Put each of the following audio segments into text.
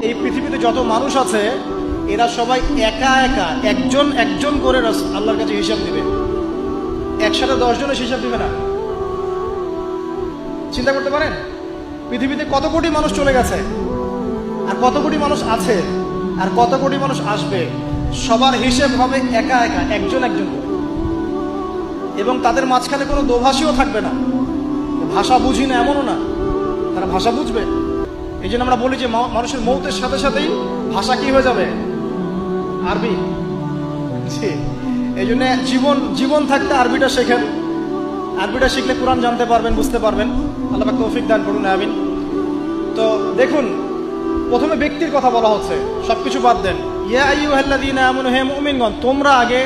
এই পৃথিবীতে যত মানুষ আছে এরা সবাই একা একা একজন একজন করে আল্লাহর কাছে হিসাব দিবে, একসাথে 10 জনের হিসাব দিবে না। চিন্তা করতে পারেন পৃথিবীতে কত কোটি মানুষ চলে গেছে, আর কত কোটি মানুষ আছে, আর কত কোটি মানুষ আসবে। সবার হিসেব হবে একা একা একজন একজন করে, এবং তাদের মাঝখানে কোনো দোভাষীও থাকবে না। ভাষা বুঝি না এমনও না, তারা ভাষা বুঝবে। এই জন্য আমরা বলি যে মানুষের মৌতের সাথে সাথেই ভাষা কি হয়ে যাবে, আরবি। এই জন্য জীবন থাকতে আরবিটা শেখেন, আরবিটা শিখলে কোরআন জানতে পারবেন, বুঝতে পারবেন। আল্লাহ পাক তৌফিক দান করুন, আমিন। তো দেখুন, প্রথমে ব্যক্তির কথা বলা হচ্ছে, সবকিছু বাদ দেন। ইয়া আইয়ুহাল্লাযীনা আমানু, হে মুমিনগণ, তোমরা আগে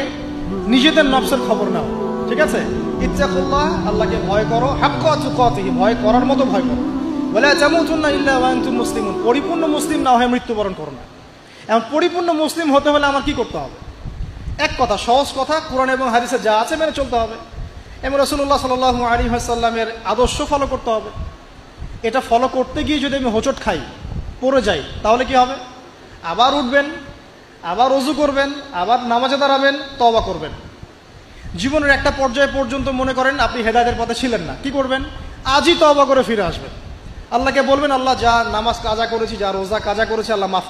নিজেদের নফসের খবর নাও, ঠিক আছে? ইত্তাকুল্লাহ, আল্লাহকে ভয় করো, হাক্কা তুকাতিহি, ভয় করার মতো ভয় করো। ওয়ালা তামুতুন্না ইল্লা ওয়া আনতুম মুসলিমুন, পরিপূর্ণ মুসলিম না হয়ে মৃত্যুবরণ করো না। এখন পরিপূর্ণ মুসলিম হতে হলে আমার কি করতে হবে? এক কথা, সহজ কথা, কোরআন এবং হাদিসে যা আছে মেনে চলতে হবে, এবং রাসূলুল্লাহ সাল্লাল্লাহু আলাইহি ওয়াসাল্লামের আদর্শ ফলো করতে হবে। এটা ফলো করতে গিয়ে যদি আমি হোঁচট খাই, পড়ে যাই, তাহলে কি হবে? আবার উঠবেন, আবার ওযু করবেন, আবার নামাজে দাঁড়াবেন, তওবা করবেন। জীবনের একটা পর্যায় পর্যন্ত মনে করেন আপনি হেদায়েতের পথে ছিলেন না, কি করবেন? আজই তওবা করে ফিরে আসবেন, আল্লাহকে বলবেন, আল্লাহ যা নামাজ কাজা করেছি, যা রোজা কাজা করেছি, আল্লাহ মাফ